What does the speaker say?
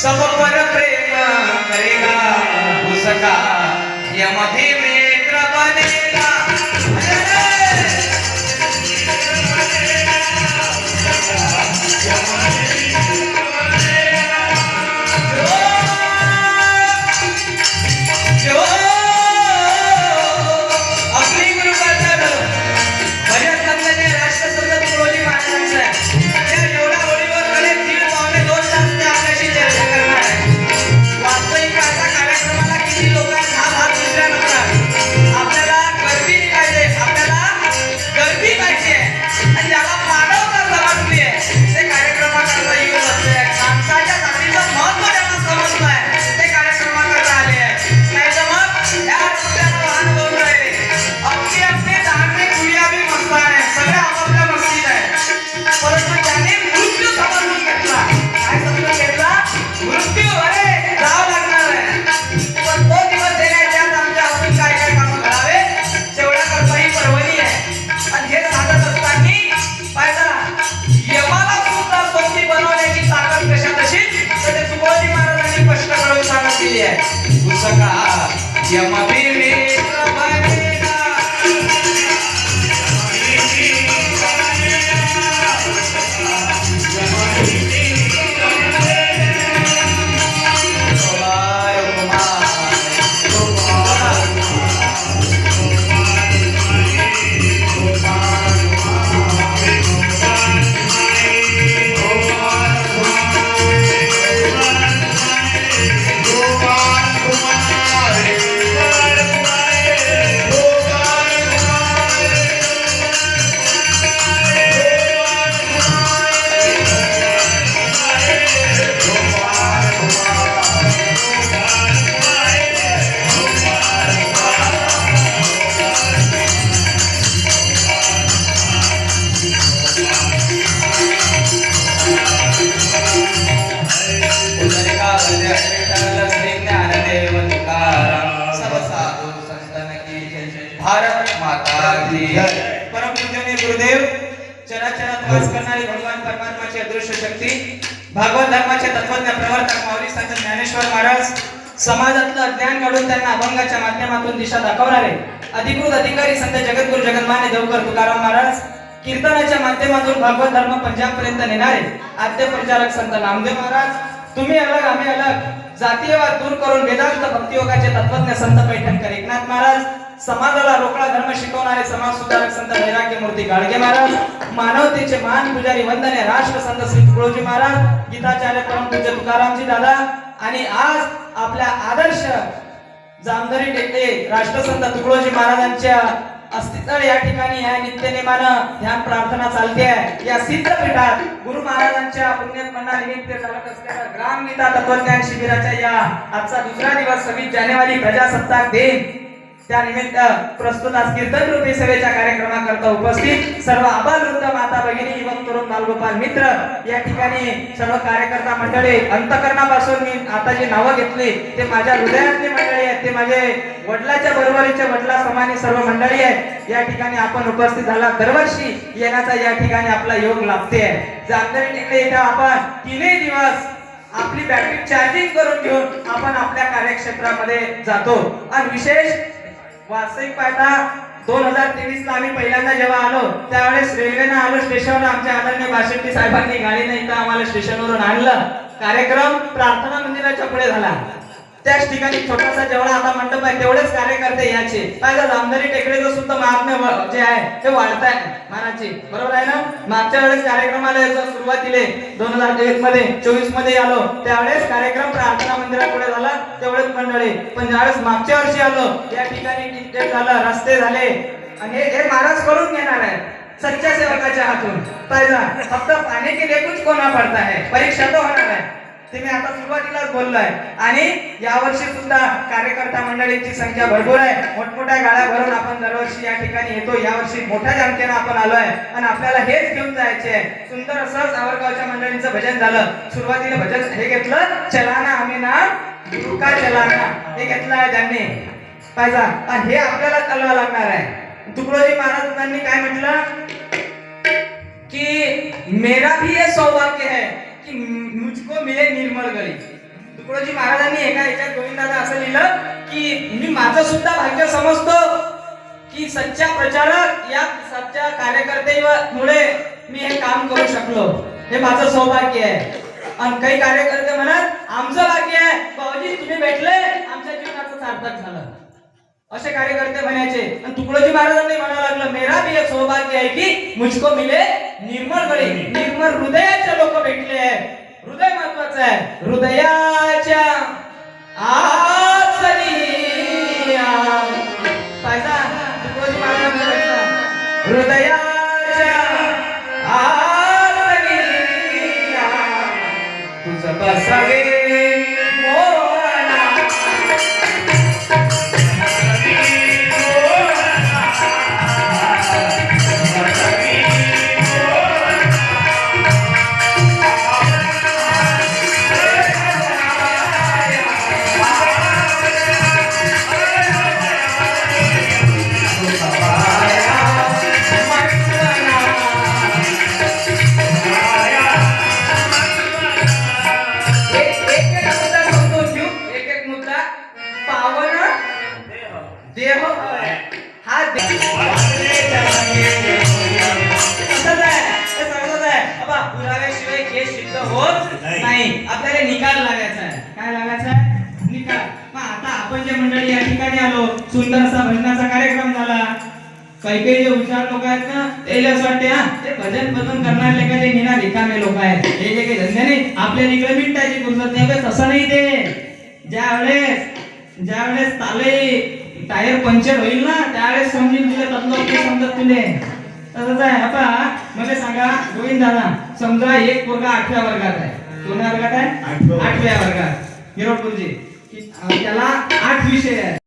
सब पर प्रेम करेगा उसका यम भी मित्र बनेगा। जो आपली गुरु करतात भजन संघाचे राष्ट्रसंत तुकडोजी महाराजांचं आहे। त्या एवढ्या ओळीवर कलेत 1.5 पावणे 2 तास ते आपल्याशी चर्चा करणार आहे। वास्तविक आता कार्यक्रमाला किती लोक हात दुसऱ्या नंतर आपल्याला गर्दी पाहिजे, आपल्याला गर्दी पाहिजे आणि ज्याला मानवता समजली आहे ते कार्यक्रमाकरता येऊन बसले आहेत। माणसाच्या जातीचं महत्त्व ज्यांना समजलं आहे ते कार्यक्रमाकरता आले आहेत। नाही तर मग या रस्त्याला वाहन बोलून राहिले अगदी अगदी धार्मिक दुनिया बी मस्तान आहे, सगळ्या आपापल्या मस्तीत आहे। परंतु त्याने मृत्यू समजून घेतला। काय समजून घेतला? मृत्यू अरे जावं लागणार आहे, पण तो दिवस येण्याच्या आत आमच्या हातून काय काय कामं करावे तेवढ्या करता ही पर्वणी आहे। आणि हे सांगत असताना पाहिजे यमाला सुद्धा सोबती बनवण्याची ताकद कशात असेल तर ते तुकडोजी महाराजांनी स्पष्ट करून सांगत दिली आहे। उसका यम भी मित्र बनेगा। भारत माता की जय। परम पूजनीय गुरुदेव चराचरात वास करणारी भगवान परमात्माची अदृश्य शक्ती भागवत धर्माचे तत्वज्ञ प्रवर्तक माऊली संत ज्ञानेश्वर महाराज समाजातलं अज्ञान काढून त्यांना अभंगाच्या माध्यमातून दिशा दाखवणारे अधिकृत अधिकारी संत जगद्गुरु जगन्मान्य देवकर तुकाराम महाराज कीर्तनाच्या माध्यमातून भागवत धर्म पंजाब पर्यंत नेणारे आद्य प्रचारक संत नामदेव महाराज तुम्ही अलग आम्ही अलग जातीयवाद दूर करून वेदांत भक्तियोगाचे तत्वज्ञ संत पैठणकर एकनाथ महाराज समाजाला रोकडा धर्म शिकवणारे समाज सुधारक संत वैराग्य मूर्ती गाडगे महाराज मानवतेचे महान पुजारी वंदनीय राष्ट्र संत श्री तुकडोजी महाराज गीताचार्य परम पूज्य तुकारामजी दादा आणि आज आपल्या आदर्श जामदरी टेकडे राष्ट्रसंत तुकडोजी महाराजांच्या अस्तित्व या ठिकाणी या नित्यनेमानं ध्यान प्रार्थना चालते आहे। या सिद्ध पीठात गुरु महाराजांच्या पुण्यस्मरणानिमित्त चालत असलेल्या ग्रामगीता तत्वज्ञान शिबिराच्या या आजचा दुसरा दिवस 26 जानेवारी प्रजासत्ताक दिन त्यानिमित्त प्रस्तुत आज कीर्तन रूपी सभेच्या कार्यक्रमाकरता उपस्थित सर्व आबालवृद्ध माता भगिनी युवक तरुण बालगोपाल मित्र या ठिकाणी सर्व कार्यकर्ता मंडळी अंतकरणापासून मी आता जे नावं घेतली ते माझ्या हृदयातली मंडळी आहेत, ते माझे वडिलाच्या बरोबरीचे वडिला समानी सर्व मंडळी आहेत। या ठिकाणी आपण उपस्थित झाला दरवर्षी येण्याचा या ठिकाणी आपला योग लाभते आहे। जामदरी टेकडे इथं आपण 3 दिवस आपली बॅटरी चार्जिंग करून घेऊन आपण आपल्या कार्यक्षेत्रामध्ये जातो आणि विशेष वास्तविक पाहता 2023 ला आम्ही पहिल्यांदा जेव्हा आलो त्यावेळेस रेल्वेनं आलो स्टेशनवर आमच्या आदरणीय बाशेट्टी साहेबांनी गाडीने इथं आम्हाला स्टेशनवरून आणलं। कार्यक्रम प्रार्थना मंदिराच्या पुढे झाला। त्याच ठिकाणी छोटासा जेवढा आता मंडप आहे तेवढेच कार्यकर्ते याचे पाहिजे जामदरी टेकडीचं सुद्धा महात्म्य जे आहे ते वाढताय महाराजची बरोबर आहे ना। मागच्या वेळेस कार्यक्रमाला सुरुवातीला 2023 मध्ये 24 मध्ये आलो त्यावेळेस कार्यक्रम प्रार्थना मंदिरापुढे झाला तेवढेच मंडळी, पण ज्यावेळेस मागच्या वर्षी आलो या ठिकाणी टिकेट झालं, रस्ते झाले आणि हे महाराज करून घेणार आहे सच्च्या सेवकाच्या हातून। पाहिजे फक्त पाणी के लिए कुछ कोना पडता है, परीक्षा तो होणार आहे ते मी आता सुरुवातीलाच बोललोय। आणि यावर्षी सुद्धा कार्यकर्ता मंडळींची संख्या भरपूर आहे, मोठमोठ्या गाड्या भरून आपण दरवर्षी या ठिकाणी येतो। यावर्षी मोठ्या संख्येने आपण आलोय आणि आपल्याला हेच घेऊन जायचे आहे। सुंदर असं सावरगावच्या मंडळींचं भजन झालं। सुरुवातीला भजन हे घेतलं चलाना आम्ही ना गुरु का चलाना हे घेतलं आहे त्यांनी पाहिजे आणि हे आपल्याला चालवावं लागणार आहे। तुकडोजी महाराजांनी काय म्हटलं की मेरा भी ये सौभाग्य है कि मुझको मिले निर्मल गली। तुकडोजी महाराजांनी एका ह्याच्यात गोविंदादा असं लिहिलं की मी माझं सुद्धा भाग्य समजतो की सच्चा प्रचारक या सच्चा कार्यकर्त्यामुळे मी हे काम करू शकलो, हे माझं सौभाग्य आहे. आणि काही कार्यकर्ते म्हणत आमचं भाग्य आहे भाऊजी तुम्ही भेटले, आमच्या जीवनाचं सार्थक झालं, असे कार्यकर्ते म्हणायचे. आणि तुकडोजी महाराजांनी म्हणायला लागलं मेरा भी एक सौभाग्य आहे की मुझको मिले निर्मळ गळे, निर्मळ हृदयाचे लोक भेटले आहे. हृदय महत्वाचं आहे. हृदयाच्या आसनी पाहिजा तुकडोजी महाराजांचा भेटला. हृदयाच्या आसनी तुझं बसावे नाही. आपल्याला निकाल लागायचा आहे. काय लागायचा आहे? निकाल. मग आता आपण जे मंडळी या ठिकाणी आलो, सुंदर असा भजनाचा कार्यक्रम झाला. काही काही जे हुशार लोक आहेत ना ते असं वाटते हा ते भजन करणारे का ते निना रिकामे लोक आहेत, हे जे काही धंदे नाही आपल्या इकडे मिनिटाची फुरसत नाही. तसं नाही ते. ज्यावेळेस ताले टायर पंक्चर होईल ना त्यावेळेस समजून तुला तत्व समजत तुले. तसंच आहे. आता मला सांगा गोविंद दादा, समजा एक पोरगा 8व्या वर्गात आहे, कोण्या वर्गात आहे? 8व्या वर्गात, हिरोडपूरची. त्याला 8 विषय आहे.